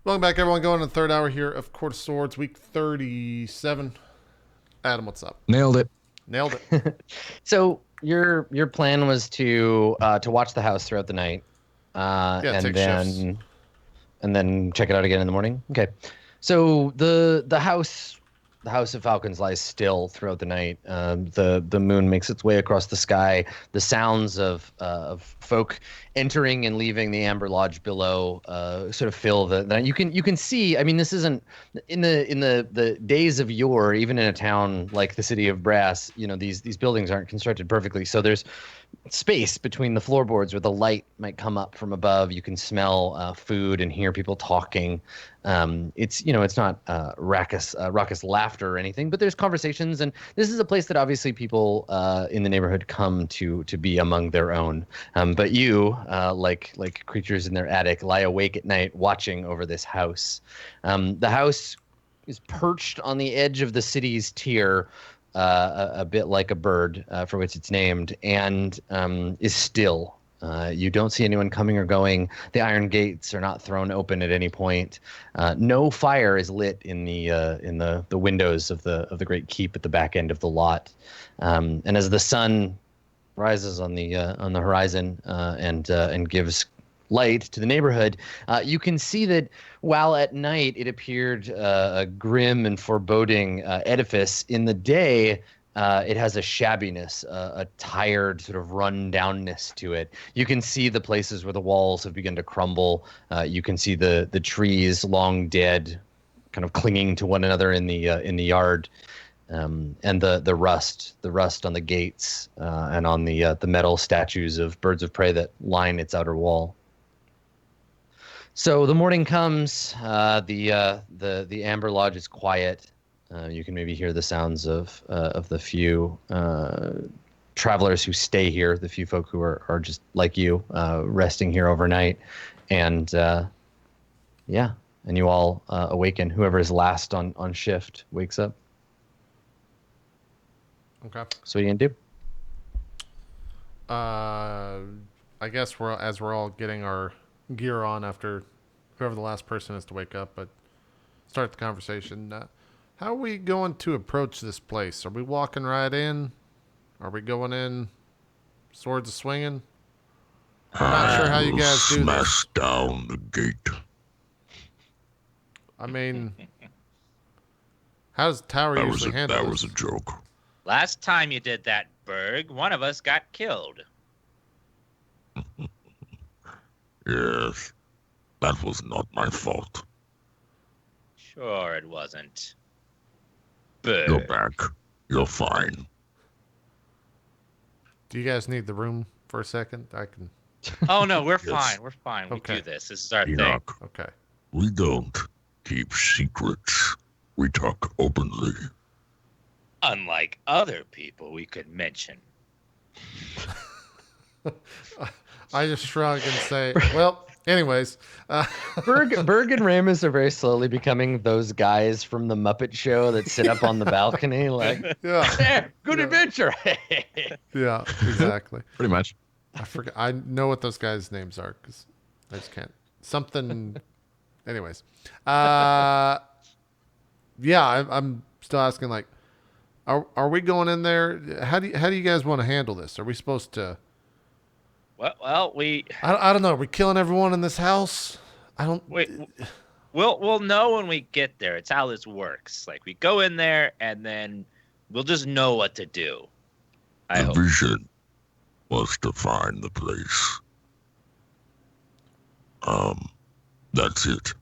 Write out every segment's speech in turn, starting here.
Welcome back, everyone. Going in the third hour here of Court of Swords, week 37. Adam, what's up? Nailed it. Nailed it. So your plan was to watch the house throughout the night, Take shifts. and then check it out again in the morning. Okay. So the house of Falcons lies still throughout the night. The moon makes its way across the sky. The sounds of folk entering and leaving the Amber Lodge below sort of fill the night. You can see. I mean, this isn't in the days of yore. Even in a town like the City of Brass, these buildings aren't constructed perfectly. So there's space between the floorboards where the light might come up from above. You can smell food and hear people talking. It's not raucous laughter or anything, but there's conversations, and this is a place that obviously people in the neighborhood come to be among their own. But you, like creatures in their attic, lie awake at night watching over this house. The house is perched on the edge of the city's tier, a bit like a bird, for which it's named, and is still. You don't see anyone coming or going. The iron gates are not thrown open at any point. No fire is lit in the windows of the great keep at the back end of the lot. And as the sun rises on the horizon and gives light to the neighborhood, you can see that while at night it appeared a grim and foreboding edifice, in the day it has a shabbiness, a tired sort of run-downness to it. You can see the places where the walls have begun to crumble. You can see the trees long dead, kind of clinging to one another in the yard, and the rust on the gates and on the metal statues of birds of prey that line its outer wall. So the morning comes. The Amber Lodge is quiet. You can maybe hear the sounds of the few travelers who stay here, the few folk who are just like you, resting here overnight, and you all awaken. Whoever is last on shift wakes up. Okay. So what are you gonna do? I guess we're all getting our gear on after whoever the last person is to wake up, but start the conversation. How are we going to approach this place? Are we walking right in? Are we going in swords swinging? I'm not sure how you guys do this. Smash down the gate. I mean, how does the tower usually handle this? That was a joke. Last time you did that, Berg, one of us got killed. Yes, that was not my fault. Sure it wasn't. Berg. You're back. You're fine. Do you guys need the room for a second? I can. Oh no, we're Yes. fine. We're fine. We Okay. do this. This is our Enoch, thing. Okay. we don't keep secrets. We talk openly. Unlike other people we could mention. I just shrug and say, well, anyways. Berg and Ramus are very slowly becoming those guys from the Muppet Show that sit up on the balcony, like, Yeah. "Hey, good adventure." Yeah, exactly. Pretty much. I forget. I know what those guys' names are because I just can't. Something. Anyways. Yeah, I'm still asking, like, are we going in there? How do you guys want to handle this? Are we supposed to? Well, I don't know. Are we killing everyone in this house? I don't. wait. We'll know when we get there. It's how this works. Like we go in there and then we'll just know what to do. I The hope. vision was to find the place. That's it.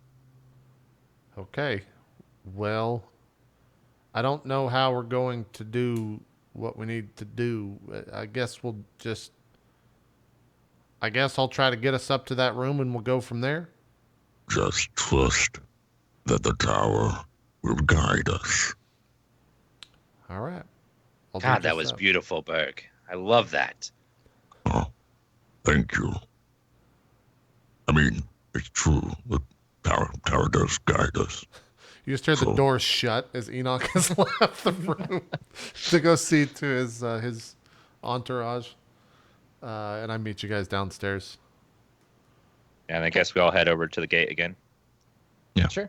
Okay. Well, I don't know how we're going to do what we need to do. I guess I'll try to get us up to that room and we'll go from there. Just trust that the tower will guide us. All right. I'll do God, just that was beautiful, Berg. I love that. Oh, thank you. I mean, it's true. The tower does guide us. You just heard the door shut as Enoch has left the room to go see to his entourage. And I meet you guys downstairs. And I guess we all head over to the gate again. Yeah. Sure.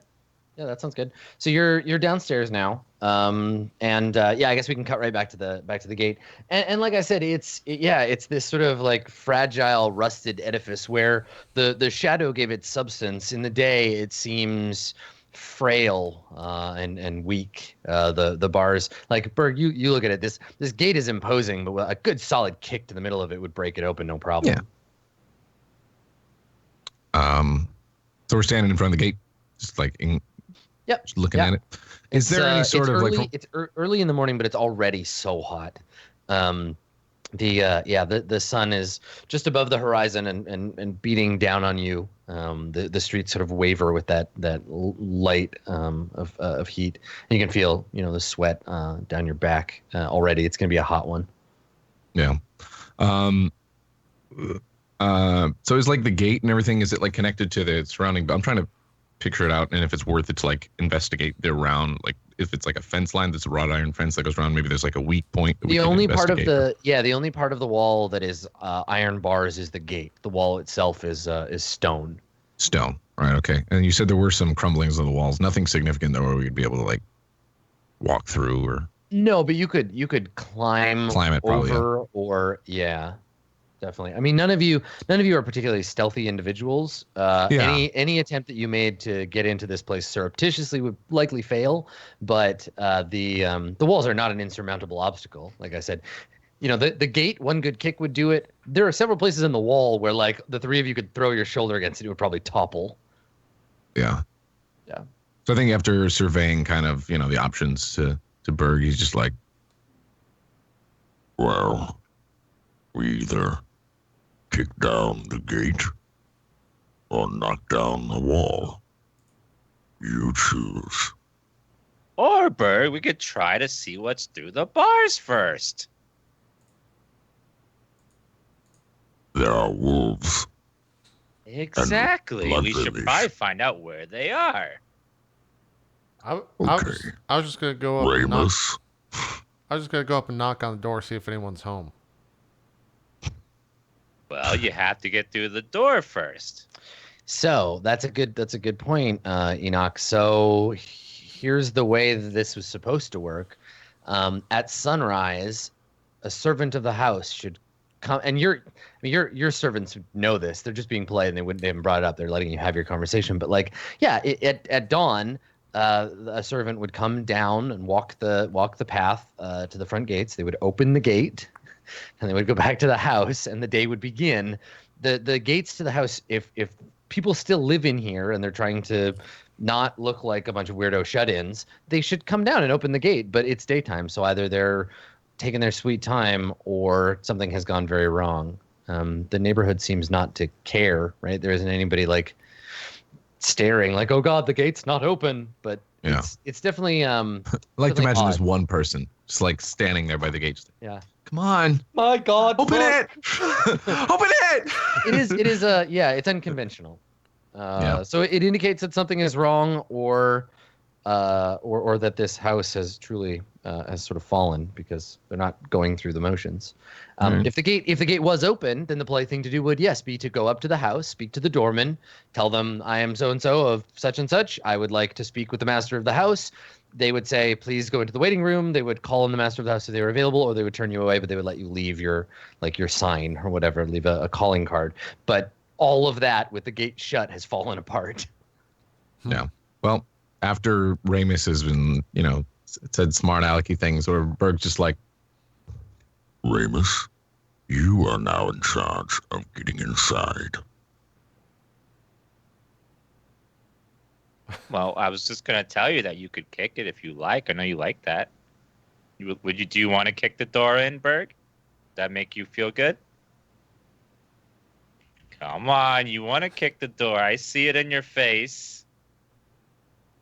Yeah, that sounds good. So you're downstairs now, yeah, I guess we can cut right back to the gate. And like I said, it's this sort of like fragile, rusted edifice where the shadow gave it substance. In the day, it seems frail and weak. The bars, like Berg, you look at it. This gate is imposing, but a good solid kick to the middle of it would break it open, no problem. Yeah. So we're standing in front of the gate, just like Yep. just looking at it. Is there any sort of early, like? It's early in the morning, but it's already so hot. The sun is just above the horizon and beating down on you. The streets sort of waver with that light of heat. And you can feel the sweat down your back already. It's gonna be a hot one. Yeah. So is like the gate and everything, is it like connected to the surrounding? I'm trying to picture it out, and if it's worth it to like investigate the around, like if it's like a fence line that's a wrought iron fence that goes around, maybe there's like a weak point that the only part of the wall that is iron bars is the gate. The wall itself is stone. Stone. Right. Okay. And you said there were some crumblings of the walls. Nothing significant though, where we'd be able to like walk through or. No, but you could climb it probably, over or definitely. I mean, none of you are particularly stealthy individuals. Any attempt that you made to get into this place surreptitiously would likely fail, but the walls are not an insurmountable obstacle. Like I said, the gate, one good kick would do it. There are several places in the wall where like the three of you could throw your shoulder against it would probably topple. Yeah. Yeah. So I think after surveying kind of, the options to Berg, he's just like, well, we either kick down the gate or knock down the wall. You choose. Or, Berg, we could try to see what's through the bars first. There are wolves. Exactly. We should bloodletters. probably find out where they are. I Okay. was just gonna go up. And knock, Ramus. I was just gonna go up and knock on the door, see if anyone's home. Well, you have to get through the door first. So that's a good point, Enoch. So here's the way that this was supposed to work. At sunrise, a servant of the house should come, and your servants know this. They're just being polite, and they haven't brought it up. They're letting you have your conversation. But like, at dawn, a servant would come down and walk the path to the front gates. They would open the gate, and they would go back to the house, and the day would begin. The gates to the house, if people still live in here and they're trying to not look like a bunch of weirdo shut-ins, they should come down and open the gate. But it's daytime, so either they're taking their sweet time or something has gone very wrong. The neighborhood seems not to care, right? There isn't anybody like staring like, oh God, the gate's not open. But it's definitely I like to imagine odd. there's one person just like standing there by the gate. Just, Yeah. come on. My God. Open it. Open it. It is it's unconventional. So it indicates that something is wrong or that this house has truly has sort of fallen because they're not going through the motions. If the gate was open, then the polite thing to do would be to go up to the house, speak to the doorman, tell them I am so and so of such and such. I would like to speak with the master of the house. They would say, please go into the waiting room. They would call in the master of the house if they were available, or they would turn you away, but they would let you leave your sign or whatever, leave a calling card. But all of that with the gate shut has fallen apart. Yeah. Well, after Ramus has been, said smart alecky things, or Berg's just like, Ramus, you are now in charge of getting inside. Well, I was just gonna tell you that you could kick it if you like. I know you like that. Do you want to kick the door in, Berg? That make you feel good? Come on, you want to kick the door. I see it in your face.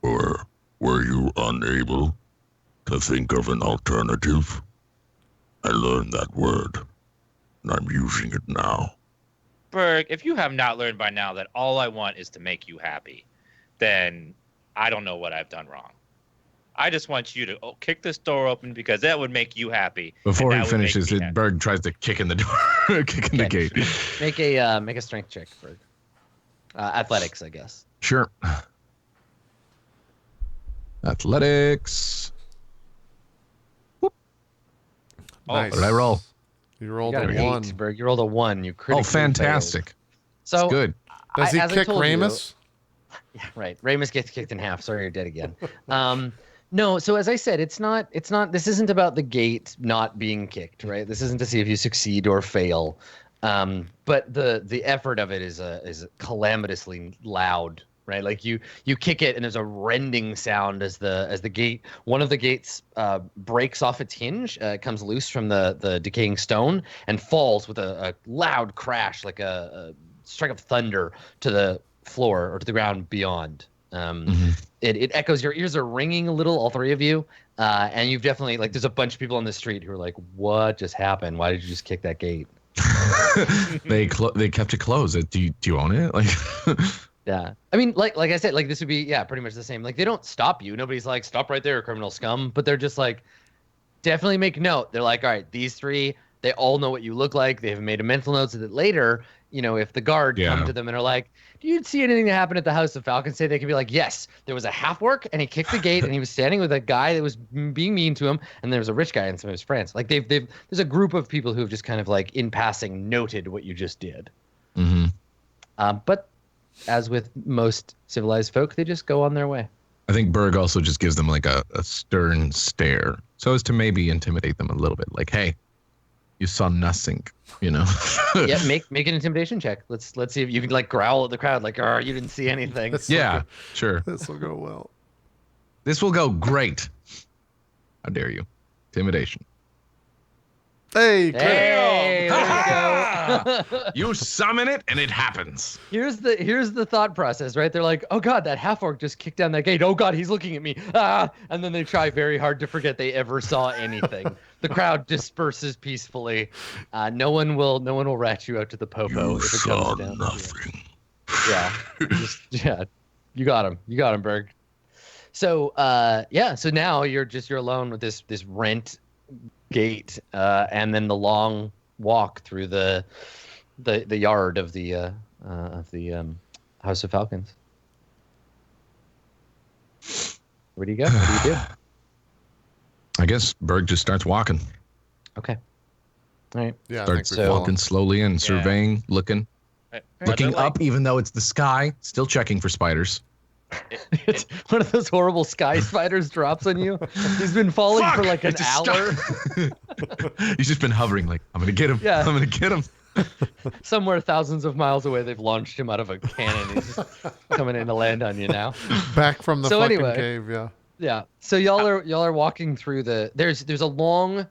Or were you unable to think of an alternative? I learned that word, and I'm using it now. Berg, if you have not learned by now that all I want is to make you happy, then I don't know what I've done wrong. I just want you to kick this door open because that would make you happy. Before he finishes it, Berg tries to kick in the door, kick in the gate. Make a strength check for athletics, I guess. Sure. Athletics. Oh, Nice. What did I roll? You You rolled got a an 1. 8, Berg. You rolled a 1. You critically Oh, fantastic. failed. So It's good. Does he as I kick told you- Ramus? Yeah, right. Ramus gets kicked in half. Sorry, you're dead again. No, so as I said, it's not. This isn't about the gate not being kicked, right? This isn't to see if you succeed or fail. But the effort of it is calamitously loud, right? Like you kick it and there's a rending sound as the gate, one of the gates breaks off its hinge, comes loose from the decaying stone and falls with a loud crash, like a strike of thunder to the floor or to the ground beyond. It echoes. Your ears are ringing a little, all three of you, and you've definitely, like, there's a bunch of people on the street who are like, "What just happened? Why did you just kick that gate?" They kept it closed. Do you own it? Like, Yeah, I mean, like I said, like this would be pretty much the same. Like they don't stop you. Nobody's like, "Stop right there, criminal scum," but they're just like, definitely make note. They're like, "All right, these three, they all know what you look like. They've made a mental note so that later, if the guard come to them and are like, do you see anything that happened at the House of Falcon? Say they could be like, yes, there was a half orc and he kicked the gate and he was standing with a guy that was being mean to him, and there was a rich guy and some of his friends. Like there's a group of people who have just kind of like in passing noted what you just did. But as with most civilized folk, they just go on their way. I think Berg also just gives them like a stern stare, so as to maybe intimidate them a little bit. Like, hey, you saw nothing, Yeah, make an intimidation check. Let's see if you can like growl at the crowd, like, "Oh, you didn't see anything." Yeah, sure. This will go well. This will go great. How dare you? Intimidation. Hey, Hey, there you go. You summon it and it happens. Here's the thought process, right? They're like, "Oh God, that half orc just kicked down that gate. Oh God, he's looking at me." And then they try very hard to forget they ever saw anything. The crowd disperses peacefully. No one will rat you out to the popo You if it saw comes down. nothing. Yeah, you got him, Berg. So so now you're alone with this rent gate, and then the long walk through the yard of the House of Falcons. Where do you go? What do you do? I guess Berg just starts walking. Okay. All right. Yeah, I Starts think we so- walking slowly and surveying, looking Looking up, even though it's the sky, still checking for spiders. It's one of those horrible sky spiders drops on you. He's been falling for like an It's just hour. He's just been hovering, like, I'm gonna get him. Yeah. I'm gonna get him. Somewhere thousands of miles away, they've launched him out of a cannon. He's just coming in to land on you now. back from the So fucking anyway. cave. Yeah. Yeah. So y'all are walking through there's a long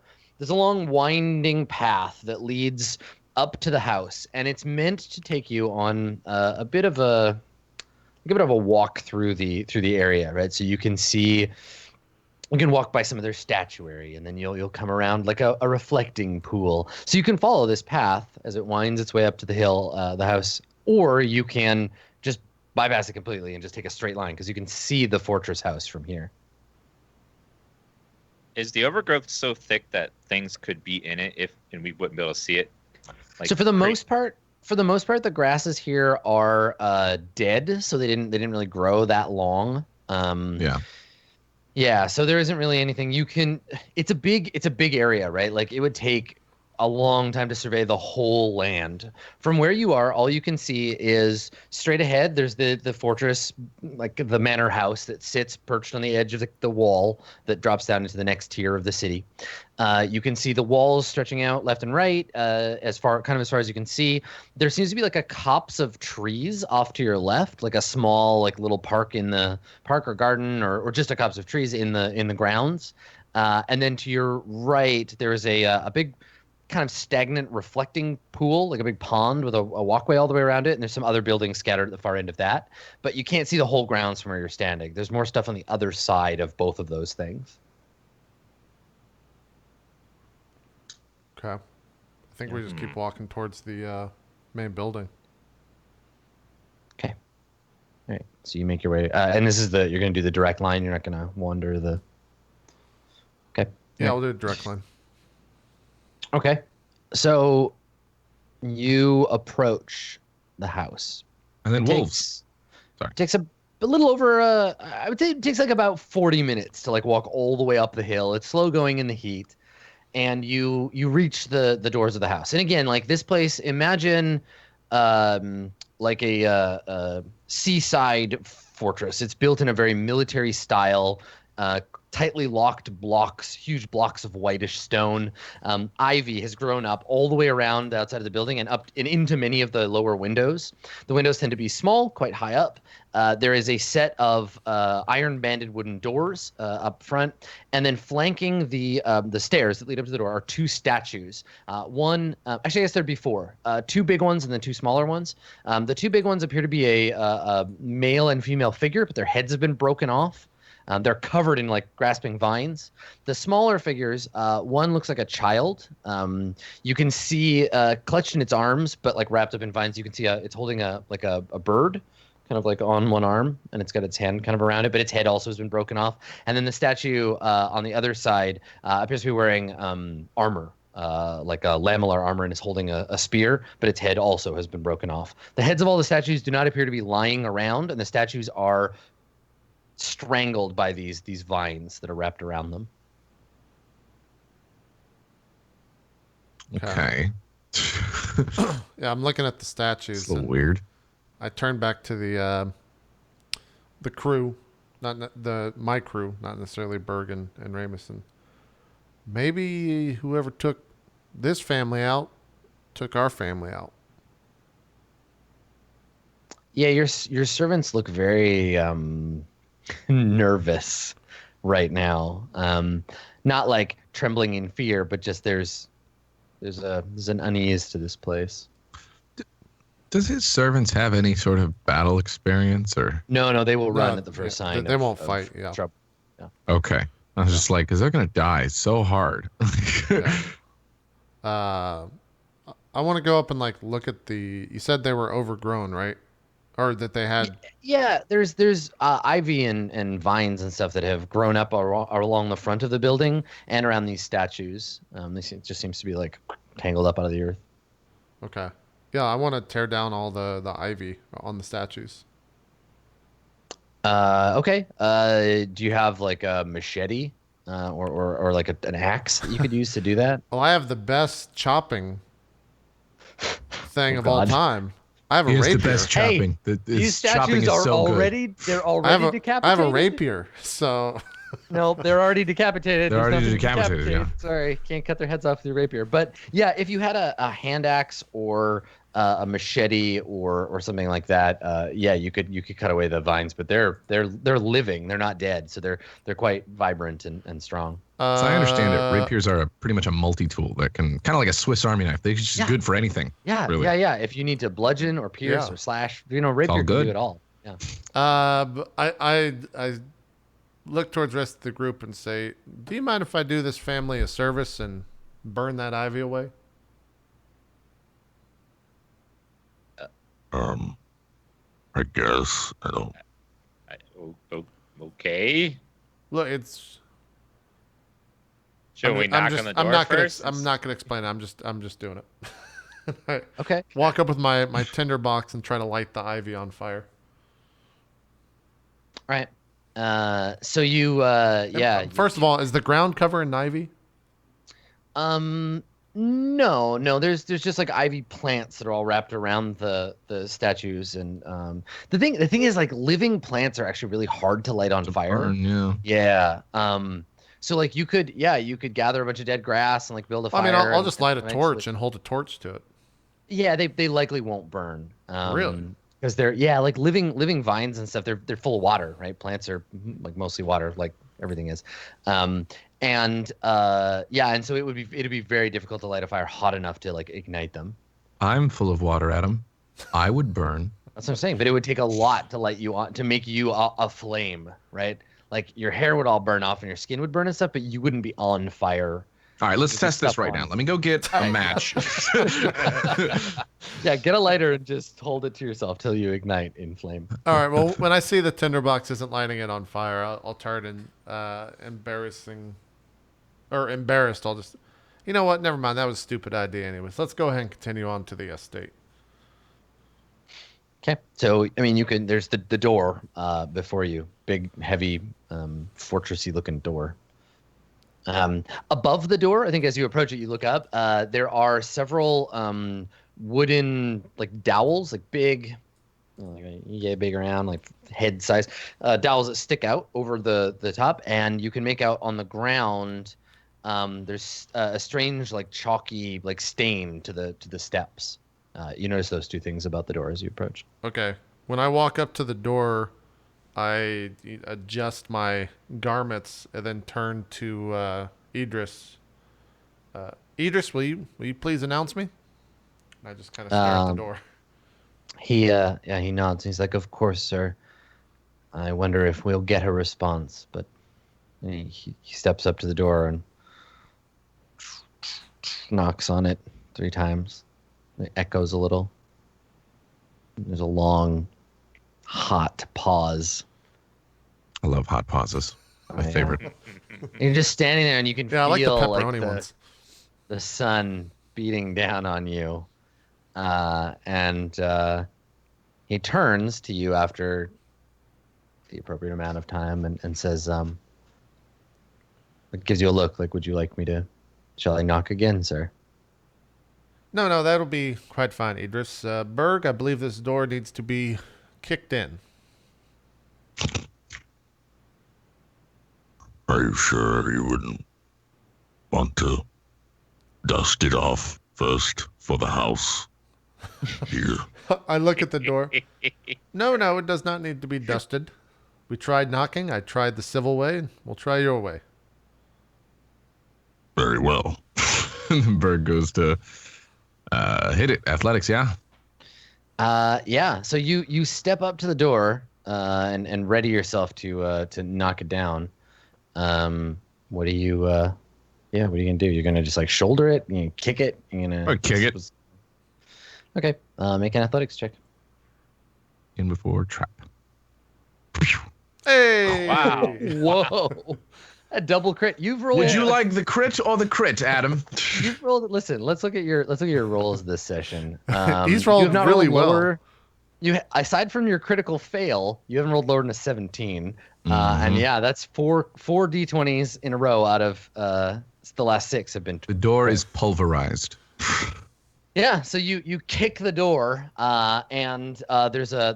winding path that leads up to the house, and it's meant to take you on a bit of a walk through the area, right? So you can walk by some of their statuary, and then you'll come around like a reflecting pool. So you can follow this path as it winds its way up to the hill, the house, or you can just bypass it completely and just take a straight line because you can see the fortress house from here. Is the overgrowth so thick that things could be in it and we wouldn't be able to see it? Like, So for the most part, the grasses here are dead, so they didn't really grow that long. Yeah. Yeah, so there isn't really anything you can. It's a big area, right? Like it would take a long time to survey the whole land. From where you are, all you can see is straight ahead. There's the fortress, like the manor house that sits perched on the edge of the wall that drops down into the next tier of the city. You can see the walls stretching out left and right, as far as you can see. There seems to be like a copse of trees off to your left, like a small like little park in the park or garden, or just a copse of trees in the grounds. And then to your right, there is a big kind of stagnant reflecting pool, like a big pond with a walkway all the way around it, and there's some other buildings scattered at the far end of that, but you can't see the whole grounds from where you're standing. There's more stuff on the other side of both of those things. Okay. I think we just keep walking towards the main building. Okay. All right. So you make your way, and this is you're going to do the direct line. You're not going to wander the. Okay. Yeah, we'll do a direct line. Okay. So you approach the house. And then It wolves. Sorry. Takes a little over. I would say it takes like about 40 minutes to like walk all the way up the hill. It's slow going in the heat, and you reach the doors of the house. And again, like this place, imagine like a seaside fortress. It's built in a very military style, tightly locked blocks, huge blocks of whitish stone. Ivy has grown up all the way around the outside of the building and up and into many of the lower windows. The windows tend to be small, quite high up. There is a set of iron-banded wooden doors up front, and then flanking the stairs that lead up to the door are two statues. One, actually, I guess there'd be four. Two big ones and then two smaller ones. The two big ones appear to be a male and female figure, but their heads have been broken off. They're covered in like grasping vines. The smaller figures, one looks like a child. You can see clutched in its arms, but like wrapped up in vines. You can see it's holding a bird, kind of like on one arm, and it's got its hand kind of around it, but its head also has been broken off. And then the statue on the other side appears to be wearing armor. Like a lamellar armor, and is holding a spear, but its head also has been broken off. The heads of all the statues do not appear to be lying around, and the statues are strangled by these vines that are wrapped around them. Okay. Yeah, I'm looking at the statues. It's a little weird. I turn back to the crew, my crew, not necessarily Bergen and Ramison. Maybe whoever took this family out took our family out. Yeah, your servants look very nervous right now. Not like trembling in fear, but just there's an unease to this place. Does his servants have any sort of battle experience or? No, they will run at the first sign. They won't fight. Yeah. Trouble. Yeah. Okay. I was just like, because they're gonna die so hard. Yeah. I want to go up and like look at the. You said they were overgrown, right? Or that they had. Yeah, there's ivy and vines and stuff that have grown up along the front of the building and around these statues. It just seems to be like tangled up out of the earth. Okay. Yeah, I want to tear down all the ivy on the statues. Okay. Do you have like a machete or like an axe that you could use to do that? Well, I have the best chopping thing of all God. time. I have a He has rapier. the best chopping. These chopping statues is are so already good. they're already I decapitated. have a rapier, so No, they're already decapitated. They're There's already nothing to decapitated, yeah. Sorry, can't cut their heads off with your rapier. But yeah, if you had a hand axe or a machete or something like that, yeah, you could cut away the vines. But they're living. They're not dead, so they're quite vibrant and strong. So I understand it. Rapiers are pretty much a multi-tool that can kind of like a Swiss Army knife. They're just good for anything. Yeah, really. yeah. If you need to bludgeon or pierce or slash, rapier can good. do it all. Yeah. But I look towards the rest of the group and say, "Do you mind if I do this family a service and burn that ivy away?" I guess I don't. Okay. Look, it's. Should we knock on the door first? I'm not gonna explain it. I'm just doing it. I Okay. walk up with my tinder box and try to light the ivy on fire. All right. So you yeah. First of all, is the ground covered in ivy? No. There's just like ivy plants that are all wrapped around the statues, and the thing is like living plants are actually really hard to light on fire. Burn, Yeah. So like you could gather a bunch of dead grass and like build a fire. I mean, I'll and just light a eventually- torch and hold a torch to it. Yeah, they likely won't burn. Really? Because they're like living vines and stuff. They're full of water, right? Plants are like mostly water, like everything is. And so it'd be very difficult to light a fire hot enough to like ignite them. I'm full of water, Adam. I would burn. That's what I'm saying. But it would take a lot to light you on to make you a flame, right? Like your hair would all burn off and your skin would burn and stuff, but you wouldn't be on fire. All right, let's With test the this stuff right on. now. Let me go get a match. Yeah, get a lighter and just hold it to yourself till you ignite in flame. All right. Well, when I see the tinderbox isn't lighting it on fire, I'll turn and embarrassed. I'll just, you know what? Never mind. That was a stupid idea, anyways. Let's go ahead and continue on to the estate. Okay. So I mean, you can. There's the door before you. Big, heavy, fortressy looking door. Above the door, I think as you approach it, you look up. There are several wooden like dowels, like big, big around, like head size dowels that stick out over the top, and you can make out on the ground. There's a strange, like chalky, like stain to the steps. You notice those two things about the door as you approach. Okay. When I walk up to the door, I adjust my garments and then turn to Idris. Idris, will you please announce me? And I just kind of stare at the door. He nods. He's like, "Of course, sir. I wonder if we'll get a response." But he steps up to the door and knocks on it 3 times. It echoes a little. There's a long, hot pause. I love hot pauses. My favorite. You're just standing there, and you can Yeah, I like the feel pepperoni ones. the sun beating down on you. And he turns to you after the appropriate amount of time and says, it gives you a look like, would you like me to, shall I knock again, sir? No, that'll be quite fine, Idris. Berg, I believe this door needs to be kicked in. Are you sure you wouldn't want to dust it off first for the house? Here. I look at the door. No, it does not need to be dusted. We tried knocking. I tried the civil way, and we'll try your way. Very well. Berg goes to hit it. Athletics, yeah. Yeah. So you step up to the door and ready yourself to knock it down. What are you gonna do? You're gonna just like shoulder it? You kick it? You're gonna Or kick it. Okay. Make an athletics check. In before trap. Hey! Wow. Whoa. A double crit. You've rolled. Would you like the crit or the crit, Adam? You've rolled. Listen. Let's look at your rolls this session. He's you rolled have not really rolled well. lower. Aside from your critical fail, you haven't rolled lower than a 17. And yeah, that's four d20s in a row out of the last 6 have been. The door is pulverized. Yeah, so you kick the door, and there's a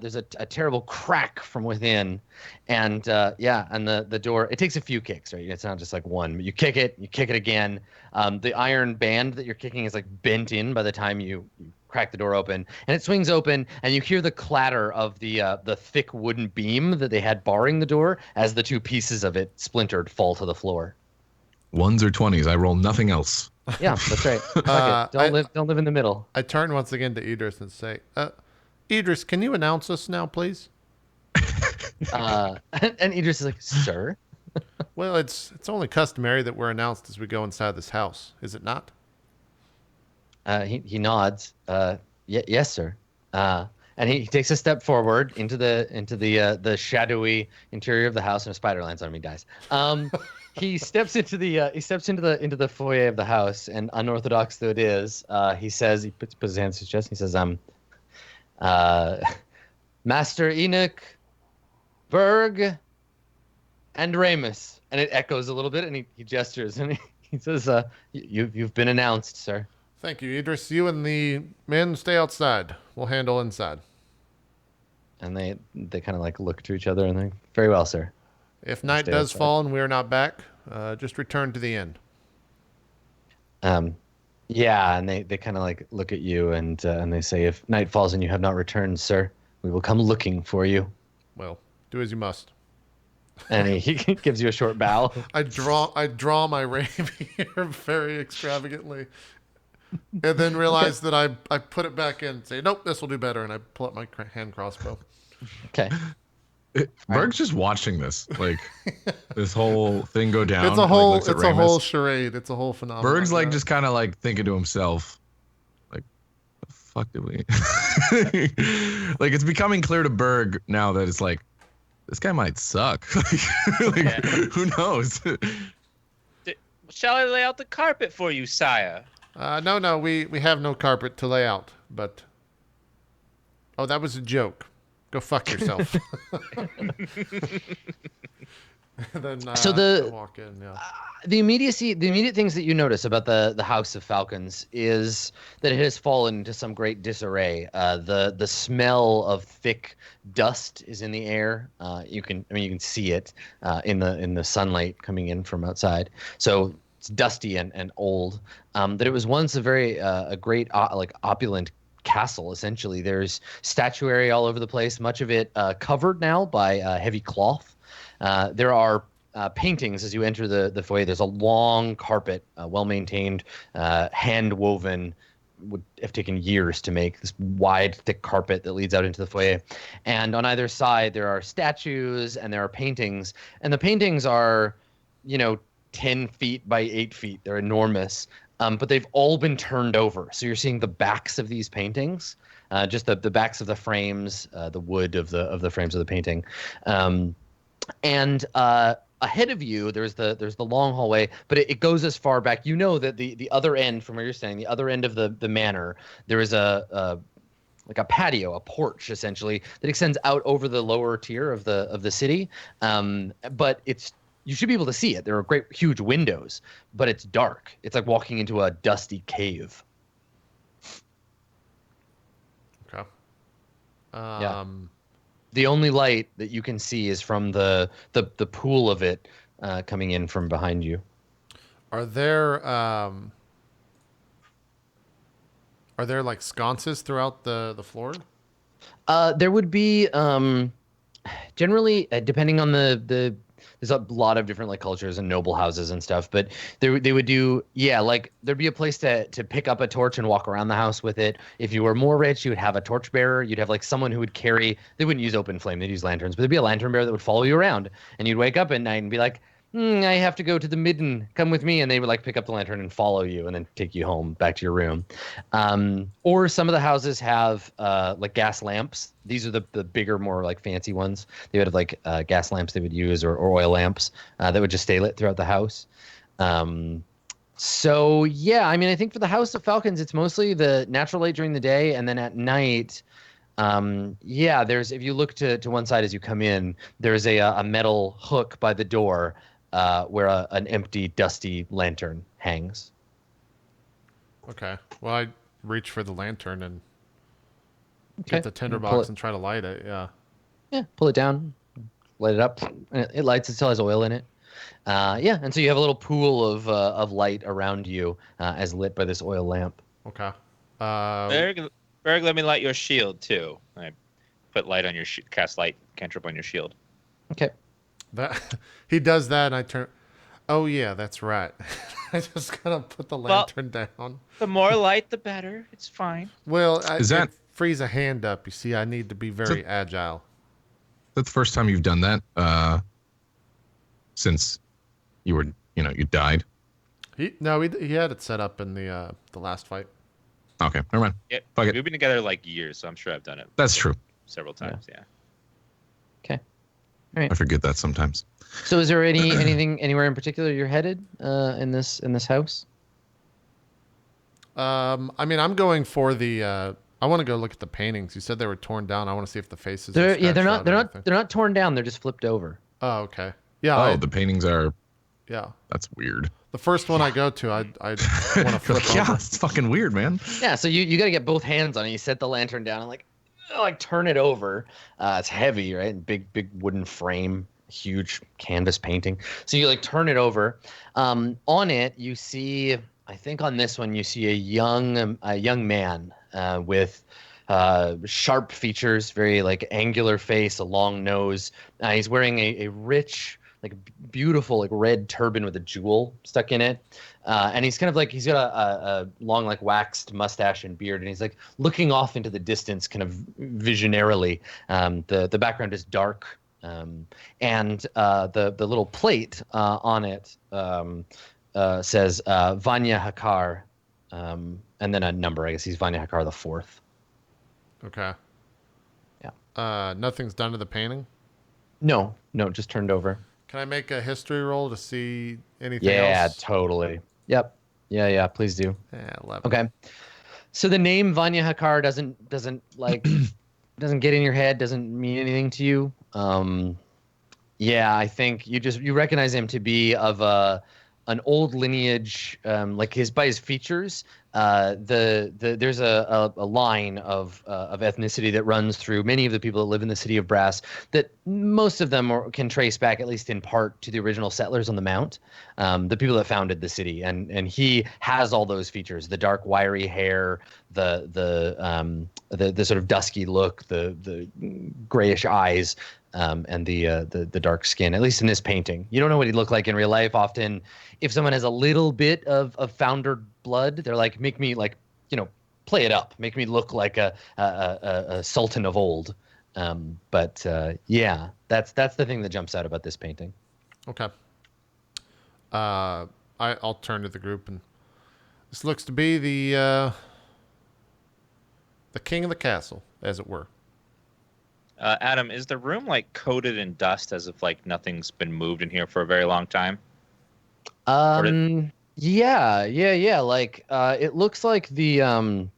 terrible crack from within, and the door. It takes a few kicks, right? It's not just like one. But you kick it again. The iron band that you're kicking is like bent in by the time you crack the door open, and it swings open, and you hear the clatter of the thick wooden beam that they had barring the door as the 2 pieces of it splintered fall to the floor. 1s or 20s. I roll nothing else. Yeah, that's right. Fuck it. Don't live in the middle. I turn once again to Idris and say, Idris, can you announce us now, please? And Idris is like, sir? Well, it's only customary that we're announced as we go inside this house, is it not? He nods. Yes, sir. And he takes a step forward into the shadowy interior of the house, and a spider lands on him. He dies. He steps into the foyer of the house, and unorthodox though it is, he puts his hands to his chest, and he says, Master Enoch, Berg, and Ramus. And it echoes a little bit, and he gestures, and he says, you've been announced, sir. Thank you, Idris. You and the men stay outside. We'll handle inside. And they kind of like look to each other, and they're very well, sir. If night Stay does outside. fall and we're not back, just return to the inn. Yeah, and they kind of like look at you and they say, if night falls and you have not returned, sir, we will come looking for you. Well, do as you must. And he gives you a short bow. I draw my rapier very extravagantly, and then realize that I put it back in and say, nope, this will do better, and I pull up my hand crossbow. Okay. Berg's just watching this, like this whole thing go down. It's a and, whole looks at it's a Ramus. whole charade. It's a whole phenomenon. Berg's like just kind of like thinking to himself, like, the fuck did we? Like it's becoming clear to Berg now that it's like this guy might suck. Like, who knows? Shall I lay out the carpet for you, sire? No, we have no carpet to lay out, but Oh, that was a joke. Go fuck yourself. Then So the walk in. Yeah. the immediate things that you notice about the House of Falcons is that it has fallen into some great disarray. The smell of thick dust is in the air. You can see it in the sunlight coming in from outside. So it's dusty and old. That it was once a great like opulent castle. Essentially, there's statuary all over the place. Much of it covered now by heavy cloth. There are paintings as you enter the foyer. There's a long carpet, well maintained, hand woven. Would have taken years to make this wide, thick carpet that leads out into the foyer. And on either side, there are statues and there are paintings. And the paintings are, 10 feet by 8 feet. They're enormous. But they've all been turned over. So you're seeing the backs of these paintings, just the backs of the frames, the wood of the frames of the painting. And ahead of you, there's the long hallway, but it goes as far back. You know that the other end from where you're standing, the other end of the manor, there is like a patio, a porch essentially that extends out over the lower tier of the city. But you should be able to see it. There are great huge windows, but it's dark. It's like walking into a dusty cave. Okay. Yeah. The only light that you can see is from the pool of it coming in from behind you. Are there like sconces throughout the floor? There would be generally depending on there's a lot of different like cultures and noble houses and stuff, but they would do like there'd be a place to pick up a torch and walk around the house with it. If you were more rich, you would have a torch bearer. You'd have like someone who would carry. They wouldn't use open flame. They'd use lanterns, but there'd be a lantern bearer that would follow you around, and you'd wake up at night and be like, I have to go to the midden. Come with me, and they would like pick up the lantern and follow you, and then take you home back to your room. Or some of the houses have like gas lamps. These are the bigger, more like fancy ones. They would have like gas lamps they would use, or oil lamps that would just stay lit throughout the house. So yeah, I think for the House of Falcons, it's mostly the natural light during the day, and then at night. There's if you look to one side as you come in, there's a metal hook by the door where an empty, dusty lantern hangs. Okay. Well, I reach for the lantern and get the tinderbox and try to light it. Yeah. Yeah, pull it down, light it up. And it lights. It still has oil in it. And so you have a little pool of light around you as lit by this oil lamp. Okay. Berg, let me light your shield too. I put light on your cast light cantrip on your shield. Okay. That he does that, and I turn. Oh yeah, that's right. I just gotta put the lantern down. The more light, the better. It's fine. Well, it frees a hand up. You see, I need to be very agile. That's the first time you've done that since you were, you died. He had it set up in the last fight. Okay, never mind. Yeah, Fuck it. we've been together like years, so I'm sure I've done it. That's true. Several times, yeah. Okay. All right. I forget that sometimes. So, is there anything anywhere in particular you're headed in this house? I'm going for the. I want to go look at the paintings. You said they were torn down. I want to see if the faces. They're not torn down. They're just flipped over. Oh, okay. Yeah. The paintings are. Yeah. That's weird. The first one I go to, I want to flip over. Yeah, it's fucking weird, man. Yeah, so you got to get both hands on it. You set the lantern down and like turn it over. It's heavy, right? Big wooden frame, huge canvas painting. So you turn it over. On it, you see. I think on this one you see a young man with sharp features, very angular face, a long nose. He's wearing a rich. Beautiful red turban with a jewel stuck in it, and he's kind of he's got a long waxed mustache and beard, and he's looking off into the distance kind of visionarily. The background is dark, and the little plate on it says Vanya Hakar, and then a number. I guess he's Vanya Hakar the fourth. Okay. Yeah. Nothing's done to the painting? No, just turned over. Can I make a history roll to see anything else? Yeah, totally. Yep. Yeah, please do. Yeah, 11. Okay. So the name Vanya Hakar doesn't doesn't get in your head, doesn't mean anything to you. Yeah, I think you recognize him to be of an old lineage, like by his features. There's a line of ethnicity that runs through many of the people that live in the city of Brass that most of them can trace back, at least in part, to the original settlers on the Mount, the people that founded the city, and he has all those features: the dark, wiry hair, the sort of dusky look, the grayish eyes. And the dark skin, at least in this painting. You don't know what he'd look like in real life. Often, if someone has a little bit of founder blood, they're like, make me like, play it up, make me look like a sultan of old. But that's the thing that jumps out about this painting. Okay. I'll turn to the group, and this looks to be the king of the castle, as it were. Adam, is the room like coated in dust as if like nothing's been moved in here for a very long time? Yeah. Like, it looks like the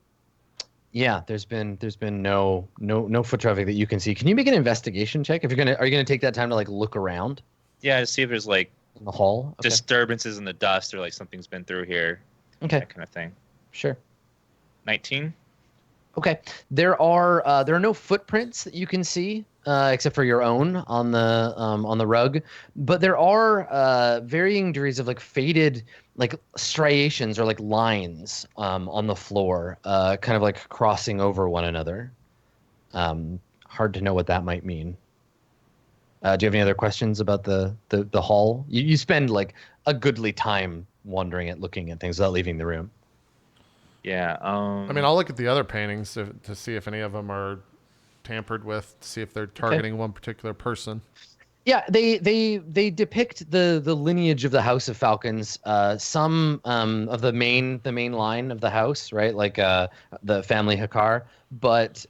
there's been no foot traffic that you can see. Can you make an investigation check? Are you gonna take that time to like look around Yeah, to see if there's like in the hall? Okay. disturbances in the dust or like something's been through here. Okay. That kind of thing. Sure. 19. Okay. There are no footprints that you can see, except for your own on the rug, but there are varying degrees of like faded like striations or like lines on the floor, kind of like crossing over one another. Hard to know what that might mean. Do you have any other questions about the hall? You spend like a goodly time wandering at looking at things without leaving the room. Yeah. I mean, I'll look at the other paintings to see if any of them are tampered with, to see if they're targeting one particular person. Yeah, they depict the lineage of the House of Falcons. Some of the main line of the house, right? Like the family Hakar. But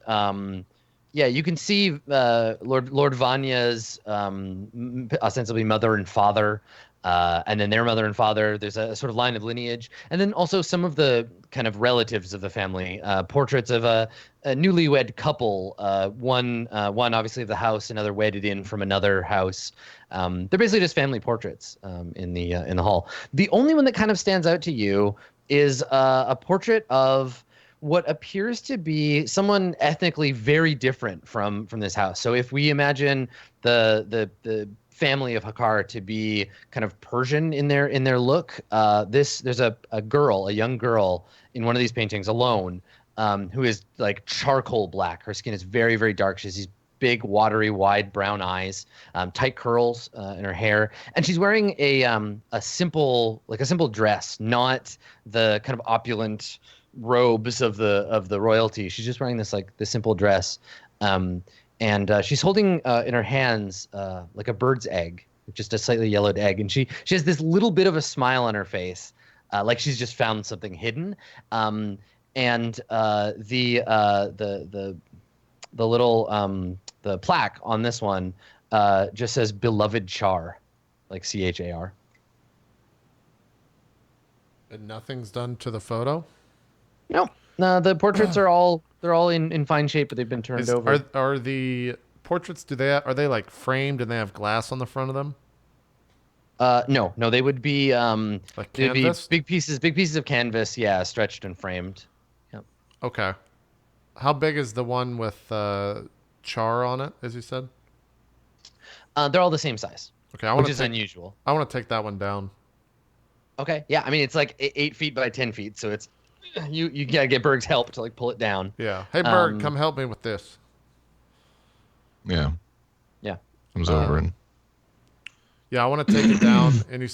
yeah, you can see Lord Vanya's ostensibly mother and father. And then their mother and father, there's a sort of line of lineage. And then also some of the kind of relatives of the family, portraits of a newlywed couple, one obviously of the house, another wedded in from another house. They're basically just family portraits in the hall. The only one that kind of stands out to you is a portrait of what appears to be someone ethnically very different from this house. So if we imagine the family of Hakar to be kind of Persian in their look, there's a young girl in one of these paintings alone, who is like charcoal black. Her skin is very, very dark. She has these big, watery, wide brown eyes, tight curls in her hair, and she's wearing a simple dress, not the kind of opulent robes of the royalty. She's just wearing this simple dress. And she's holding in her hands like a bird's egg, just a slightly yellowed egg. And she has this little bit of a smile on her face, like she's just found something hidden. And the the plaque on this one just says "Beloved Char," like Char. And nothing's done to the photo? No. The portraits they're all in fine shape, but they've been turned over. Are the portraits, are they like framed and they have glass on the front of them? No, they would be Like they'd be canvas? big pieces of canvas, yeah, stretched and framed. Yep. Okay. How big is the one with char on it, as you said? They're all the same size, Okay, which is unusual. I want to take that one down. Okay, yeah, I mean it's like 8 feet by 10 feet, so it's you gotta get Berg's help to like pull it down. Yeah. Hey, Berg, come help me with this. Yeah. Yeah. Comes over and Yeah, I want to take it down. And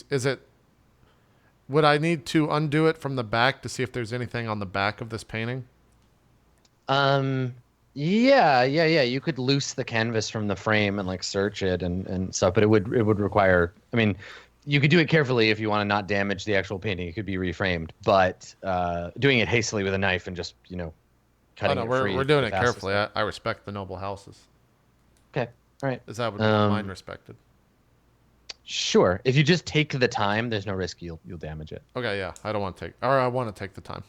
would I need to undo it from the back to see if there's anything on the back of this painting? Yeah. You could loose the canvas from the frame and like search it and stuff, but it would require. I mean, you could do it carefully if you want to not damage the actual painting. It could be reframed, but doing it hastily with a knife and just cutting it free. We're doing it carefully. I respect the noble houses. Okay. All right. Is that what mine respected? Sure. If you just take the time, there's no risk you'll damage it. Okay, yeah. I want to take the time.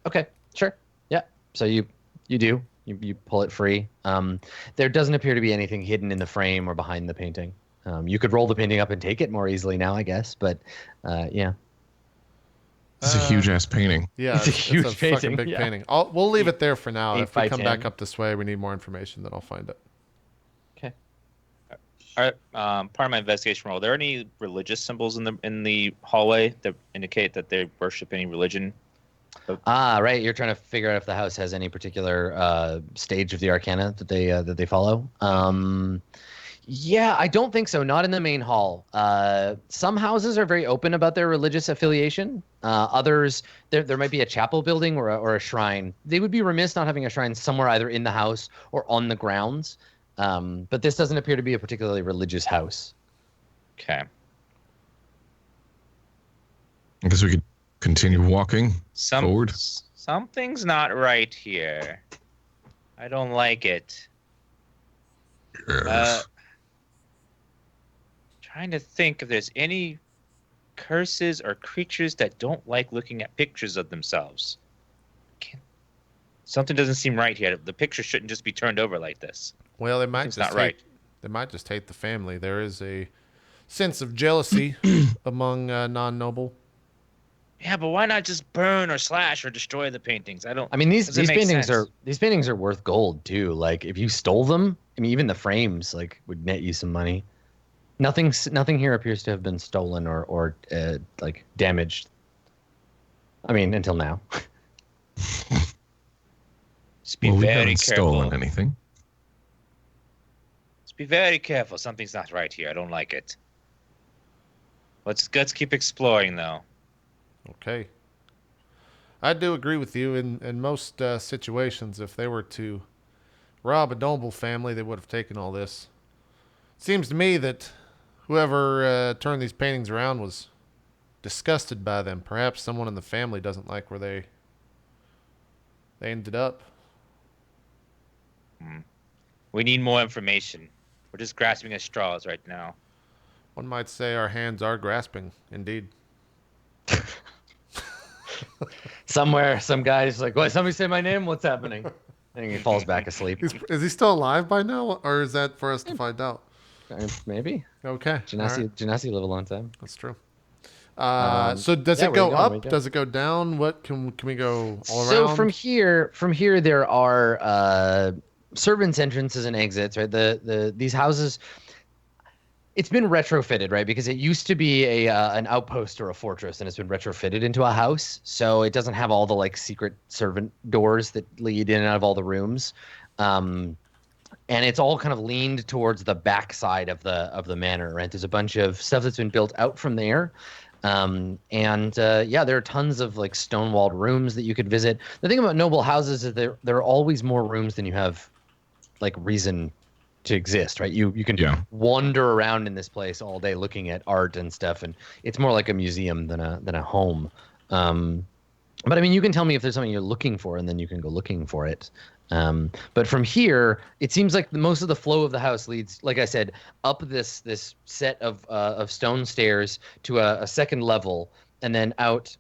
Okay. Sure. Yeah. So you do. You pull it free. There doesn't appear to be anything hidden in the frame or behind the painting. You could roll the painting up and take it more easily now, I guess. But yeah, It's a huge ass painting. Yeah, It's a huge fucking painting, big yeah. painting. We'll leave it there for now. 8 If we by come 10. back up this way, we need more information, then I'll find it. Okay. All right. Part of my investigation role. Are there any religious symbols in the hallway that indicate that they worship any religion? Right. You're trying to figure out if the house has any particular stage of the Arcana that they follow. Yeah, I don't think so. Not in the main hall. Some houses are very open about their religious affiliation. Others, there might be a chapel building or a shrine. They would be remiss not having a shrine somewhere either in the house or on the grounds. But this doesn't appear to be a particularly religious house. Okay. I guess we could continue walking forward. Something's not right here. I don't like it. Yes. Trying to think if there's any curses or creatures that don't like looking at pictures of themselves. Something doesn't seem right here. The picture shouldn't just be turned over like this. Well, they might It's just not right. They might just hate the family. There is a sense of jealousy among non-noble. Yeah, but why not just burn or slash or destroy the paintings? I mean, these doesn't make paintings sense. these paintings are worth gold too. Like if you stole them, I mean, even the frames like would net you some money. Nothing here appears to have been stolen or like damaged. I mean, until now. Just be Well, we very haven't careful. stolen anything. Just be very careful. Something's not right here. I don't like it. Let's keep exploring though. Okay. I do agree with you. In most situations, if they were to rob a noble family, they would have taken all this. Seems to me that whoever turned these paintings around was disgusted by them. Perhaps someone in the family doesn't like where they ended up. We need more information. We're just grasping at straws right now. One might say our hands are grasping, indeed. Somewhere, some guy's like, "What? Somebody say my name? What's happening?" And he falls back asleep. Is he still alive by now, or is that for us to find out? Maybe. Okay. Genasi live a long time. That's true. So does yeah, it go where you going? up? Where you going? Does it go down? What can we go all around? So from here there are servants' entrances and exits. Right, these houses. It's been retrofitted, right? Because it used to be an outpost or a fortress, and it's been retrofitted into a house. So it doesn't have all the like secret servant doors that lead in and out of all the rooms, and it's all kind of leaned towards the back side of the manor. Right? There's a bunch of stuff that's been built out from there. Yeah, there are tons of like stone-walled rooms that you could visit. The thing about noble houses is there are always more rooms than you have like reason to exist, right? You can wander around in this place all day looking at art and stuff, and it's more like a museum than a home. But I mean, you can tell me if there's something you're looking for, and then you can go looking for it. But from here, it seems like most of the flow of the house leads, like I said, up this set of stone stairs to a second level, and then out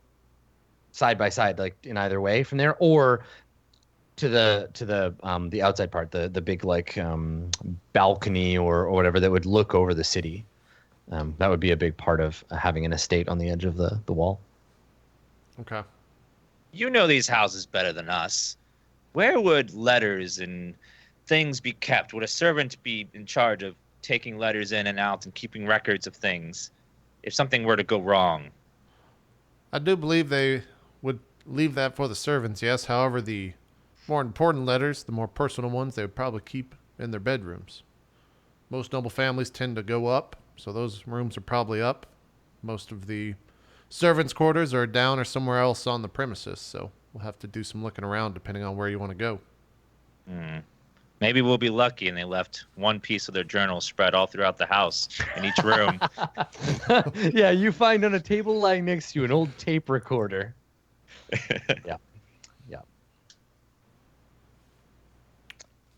side by side, like in either way from there, or to the outside part, the big like balcony or whatever that would look over the city. That would be a big part of having an estate on the edge of the wall. Okay. You know these houses better than us. Where would letters and things be kept? Would a servant be in charge of taking letters in and out and keeping records of things if something were to go wrong? I do believe they would leave that for the servants, yes. However, the more important letters, the more personal ones, they would probably keep in their bedrooms. Most noble families tend to go up, so those rooms are probably up. Most of the servants' quarters are down or somewhere else on the premises, so we'll have to do some looking around depending on where you want to go. Maybe we'll be lucky and they left one piece of their journal spread all throughout the house in each room. Yeah, you find on a table lying next to you an old tape recorder. Yeah.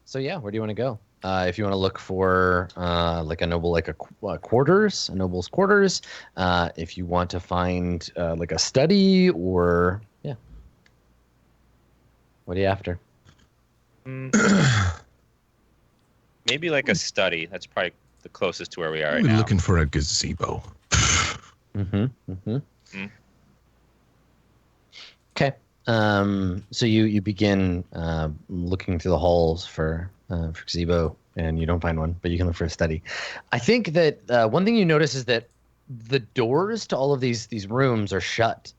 So yeah, where do you want to go? If you want to look for like a noble, like a quarters, a noble's quarters. If you want to find like a study, or yeah, what are you after? Maybe like a study. That's probably the closest to where we are right We're now. looking for a gazebo. Okay. So you begin looking through the halls for gazebo, and you don't find one, but you can look for a study. I think that one thing you notice is that the doors to all of these rooms are shut.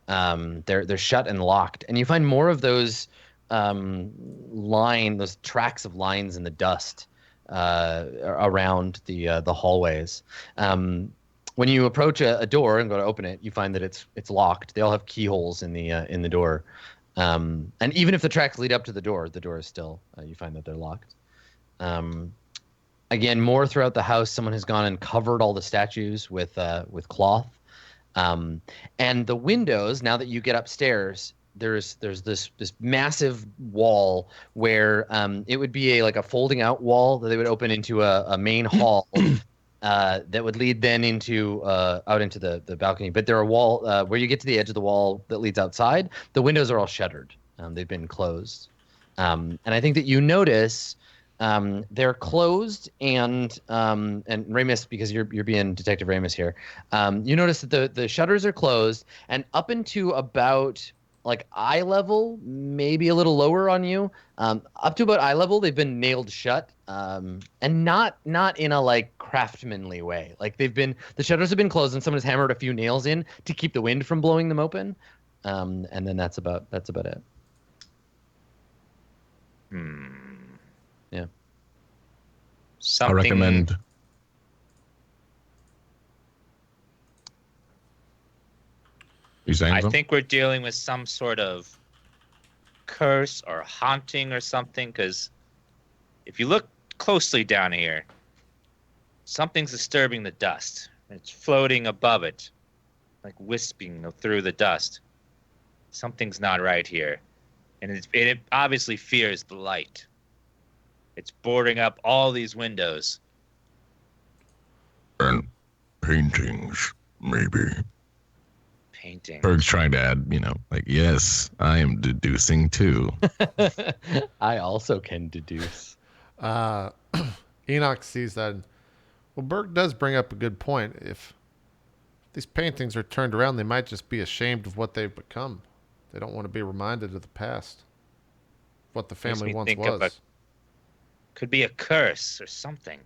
They're shut and locked, and you find more of those those tracks of lines in the dust around the hallways. When you approach a door and go to open it, you find that it's locked. They all have keyholes in the door, and even if the tracks lead up to the door is still you find that they're locked. Again, more throughout the house, someone has gone and covered all the statues with cloth, and the windows. Now that you get upstairs, there's this massive wall where it would be like a folding out wall that they would open into a main hall. That would lead then into out into the balcony. But there are wall where you get to the edge of the wall that leads outside. The windows are all shuttered. They've been closed. And I think that you notice they're closed. And Ramus, because you're being Detective Ramus here, you notice that the shutters are closed, and up into about like eye level, maybe a little lower on you, up to about eye level, they've been nailed shut, and not in a like craftsmanly way. Like the shutters have been closed, and someone has hammered a few nails in to keep the wind from blowing them open, and then that's about it. Yeah. Something. I recommend. You saying I something? think we're dealing with some sort of curse or haunting or something, because if you look closely down here, something's disturbing the dust. It's floating above it, like wisping through the dust. Something's not right here. And it obviously fears the light. It's boarding up all these windows. And paintings, maybe. Painting. Berg's trying to add, like, yes, I am deducing too. I also can deduce. Enoch sees that. Well, Berg does bring up a good point. If these paintings are turned around, they might just be ashamed of what they've become. They don't want to be reminded of the past, what the family once was. Could be a curse or something.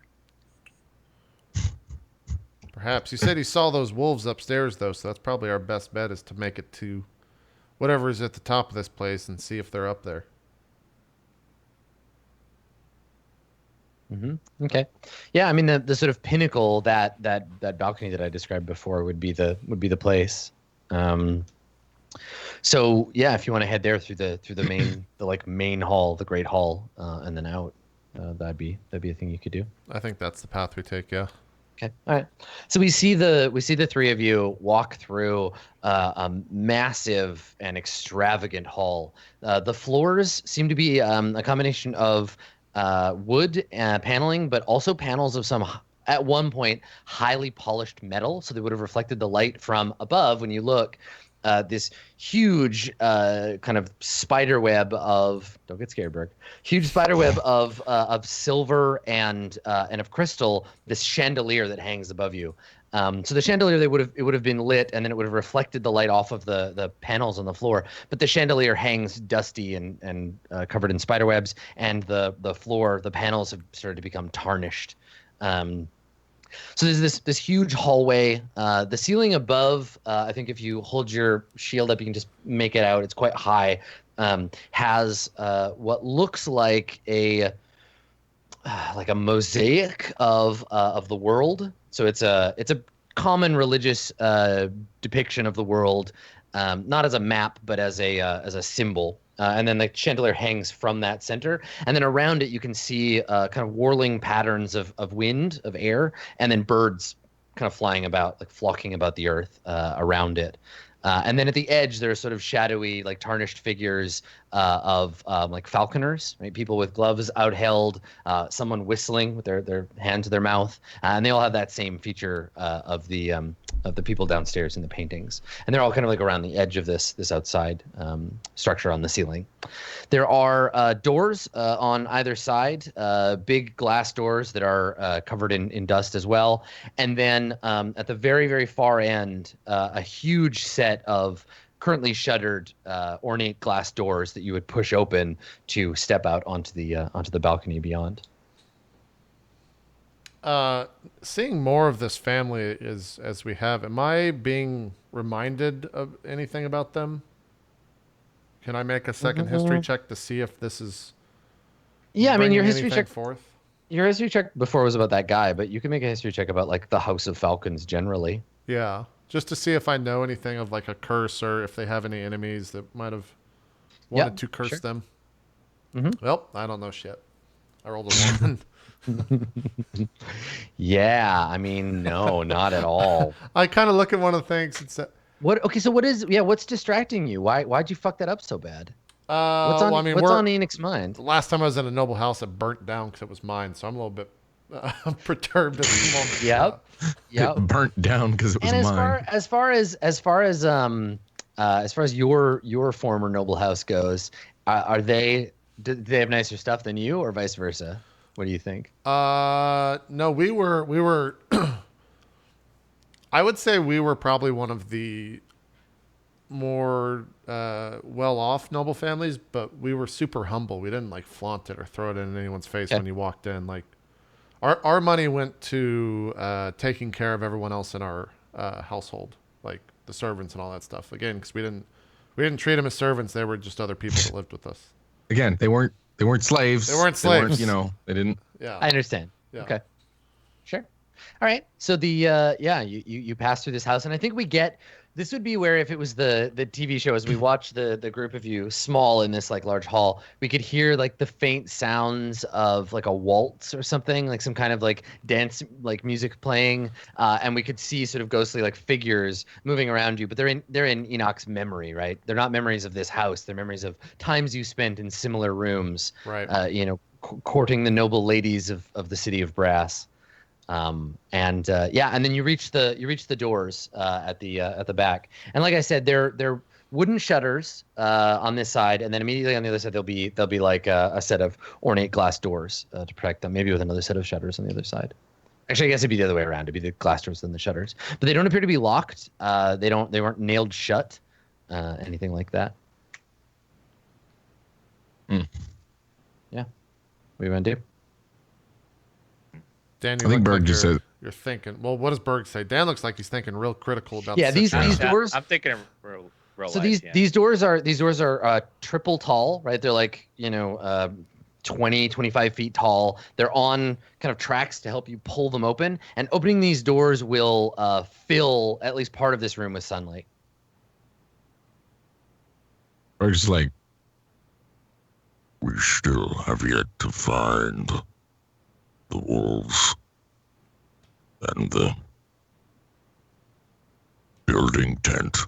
Perhaps. He said he saw those wolves upstairs, though, so that's probably our best bet, is to make it to whatever is at the top of this place and see if they're up there. Okay. Yeah, I mean the sort of pinnacle, that balcony that I described before would be the place. So yeah, if you want to head there through the main main hall, the great hall, and then out, that'd be a thing you could do. I think that's the path we take, yeah. Okay. All right. So we see the three of you walk through a massive and extravagant hall. The floors seem to be a combination of wood paneling, but also panels of some, at one point, highly polished metal. So they would have reflected the light from above when you look. This huge kind of spider web of, don't get scared, Burke, huge spider web of silver and of crystal, this chandelier that hangs above you. So the chandelier, it would have been lit, and then it would have reflected the light off of the panels on the floor. But the chandelier hangs dusty and covered in spider webs, and the floor, the panels have started to become tarnished. So there's this huge hallway. The ceiling above, I think if you hold your shield up, you can just make it out. It's quite high. Has what looks like a mosaic of the world. So it's a common religious depiction of the world, not as a map, but as a symbol. And then the chandelier hangs from that center, and then around it you can see kind of whirling patterns of wind, of air, and then birds kind of flying about, like flocking about the earth around it. And then at the edge there are sort of shadowy, like tarnished figures of like falconers, right? People with gloves outheld, someone whistling with their hand to their mouth, and they all have that same feature of the of the people downstairs in the paintings, and they're all kind of like around the edge of this outside structure on the ceiling. There are doors on either side, big glass doors that are covered in dust as well, and then at the very, very far end, a huge set of currently shuttered ornate glass doors that you would push open to step out onto the balcony beyond. Seeing more of this family as we have, am I being reminded of anything about them? Can I make a second history check to see if this is Yeah, I mean, your bringing history anything check forth? Your history check before was about that guy, but you can make a history check about like the House of Falcons generally. Yeah, just to see if I know anything of like a curse or if they have any enemies that might have wanted to curse sure. them. Mhm. Well, I don't know shit. I rolled a 1. Yeah, I mean, no, not at all. I kind of look at one of the things and say, What? Okay, so what's distracting you? Why'd you fuck that up so bad? well, I mean, What's on Enoch's mind? the last time I was in a noble house, it burnt down because it was mine, so I'm a little bit perturbed at the moment. Yep. It burnt down because it was And mine. as far as your former noble house goes, do they have nicer stuff than you, or vice versa? What do you think? No, we were. I would say we were probably one of the more well-off noble families, but we were super humble. We didn't like flaunt it or throw it in anyone's face Okay. when you walked in. Like our money went to taking care of everyone else in our household, like the servants and all that stuff. Again, because we didn't treat them as servants; they were just other people that lived with us. Again, they weren't slaves. They weren't slaves. They didn't. Yeah, I understand. Yeah. Okay. Sure. All right. So you pass through this house, and I think this would be where if it was the TV show, as we watch the group of you small in this like large hall, we could hear like the faint sounds of like a waltz or something, like some kind of like dance like music playing, and we could see sort of ghostly like figures moving around you. But they're in Enoch's memory, right? They're not memories of this house. They're memories of times you spent in similar rooms, right. Courting the noble ladies of the city of brass. And then you reach the doors at the back, and like I said, they're wooden shutters on this side, and then immediately on the other side there'll be like a set of ornate glass doors to protect them, maybe with another set of shutters on the other side. Actually, I guess it'd be the other way around. It'd be the glass doors then the shutters, but they don't appear to be locked. They weren't nailed shut, anything like that. Yeah, what do you want to do? Dan, you I think look Berg like just said. you're thinking. Well, what does Berg say? Dan looks like he's thinking real critical about. Yeah, the these situation. doors. I'm thinking of real So life, these doors are triple tall, right? They're like 20, 25 feet tall. They're on kind of tracks to help you pull them open, and opening these doors will fill at least part of this room with sunlight. Berg's like, We still have yet to find the wolves and the building tent.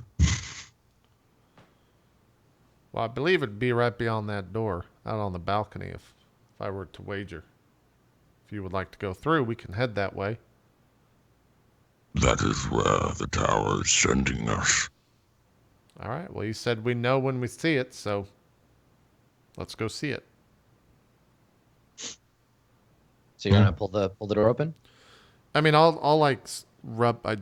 Well, I believe it'd be right beyond that door, out on the balcony. If I were to wager, if you would like to go through, we can head that way. That is where the tower is sending us. All right. Well, you said we know when we see it, so let's go see it. So you're gonna pull the door open? I mean, I'll like rub. I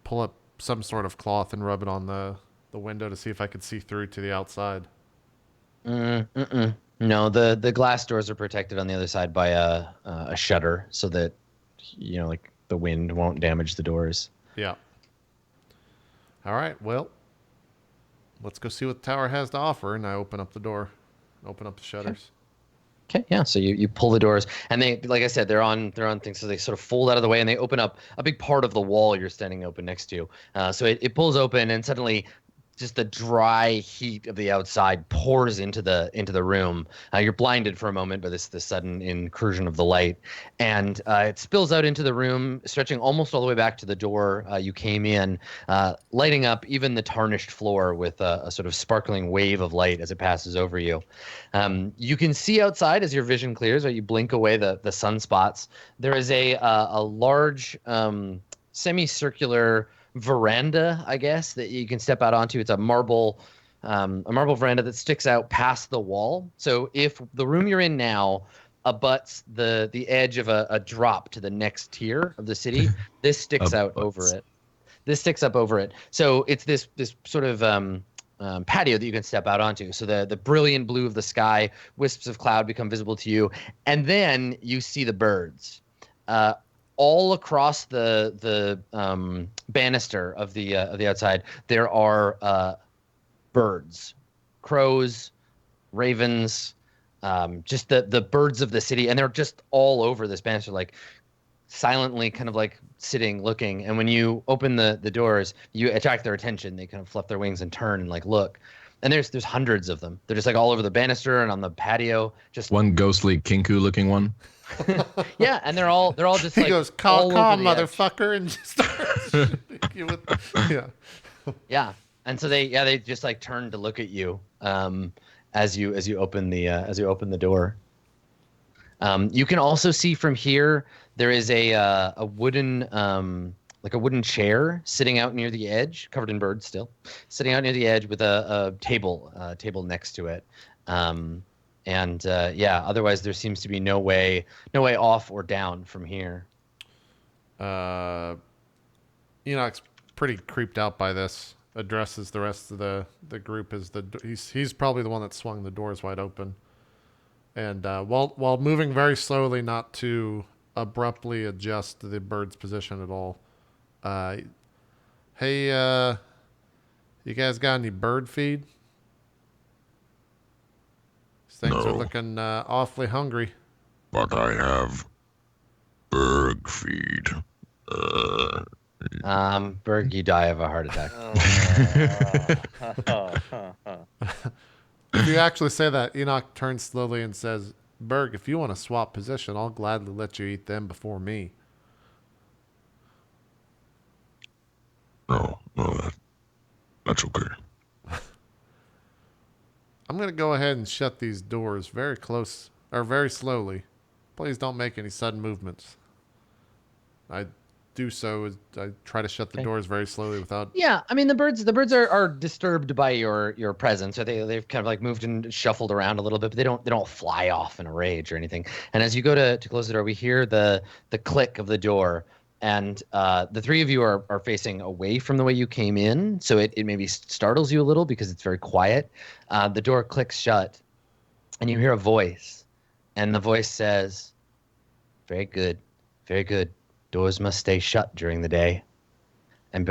pull up some sort of cloth and rub it on the window to see if I could see through to the outside. No, the glass doors are protected on the other side by a shutter, so that like the wind won't damage the doors. Yeah. All right. Well, let's go see what the tower has to offer, and I open up the door, open up the shutters. Okay, yeah. So you pull the doors, and they, like I said, they're on things, so they sort of fold out of the way, and they open up a big part of the wall you're standing open next to. So it pulls open, and suddenly, just the dry heat of the outside pours into the room. You're blinded for a moment by this sudden incursion of the light, and it spills out into the room, stretching almost all the way back to the door you came in, lighting up even the tarnished floor with a sort of sparkling wave of light as it passes over you. You can see outside as your vision clears, or you blink away the sunspots. There is a large semicircular veranda, I guess, that you can step out onto. It's a marble veranda that sticks out past the wall. So if the room you're in now abuts the edge of a drop to the next tier of the city, this sticks out over it. This sticks up over it. So it's this sort of patio that you can step out onto. So the brilliant blue of the sky, wisps of cloud become visible to you, and then you see the birds. All across the banister of the outside, there are birds, crows, ravens, just the birds of the city, and they're just all over this banister, like silently kind of like sitting looking. And when you open the doors, you attract their attention. They kind of flap their wings and turn and like look. And there's hundreds of them. They're just like all over the banister and on the patio. Just one ghostly kinku looking one. Yeah, and they're all just He like goes, call, the edge. motherfucker, and just starts shooting you with, yeah. Yeah, and so they just like turn to look at you as you open the door. You can also see from here there is a wooden like a wooden chair sitting out near the edge, covered in birds still, sitting out near the edge with a table next to it. Otherwise there seems to be no way off or down from here. Enoch's pretty creeped out by this. Addresses the rest of the group as he's probably the one that swung the doors wide open. And while moving very slowly, not to abruptly adjust the bird's position at all. Hey, you guys got any bird feed? These things are No. looking awfully hungry. But I have Berg feed. Berg, you die of a heart attack. If you actually say that, Enoch turns slowly and says, Berg, if you want to swap position, I'll gladly let you eat them before me. No, that's okay. I'm going to go ahead and shut these doors very close, or very slowly. Please don't make any sudden movements. I do so as I try to shut the doors very slowly without... Yeah, I mean the birds are disturbed by your presence, so they've kind of like moved and shuffled around a little bit, but they don't fly off in a rage or anything. And as you go to close the door, we hear the click of the door, and the three of you are facing away from the way you came in, so it maybe startles you a little because it's very quiet. The door clicks shut, and you hear a voice, and the voice says, "Very good, very good. Doors must stay shut during the day. And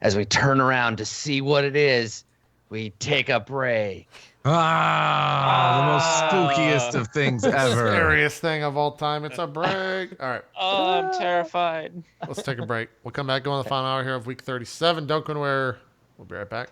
as we turn around to see what it is, we take a break." The most spookiest of things ever. Scariest thing of all time. It's a break. All right. Oh, I'm terrified. Let's take a break. We'll come back, go on the final hour here of week 37. Don't go anywhere. We'll be right back.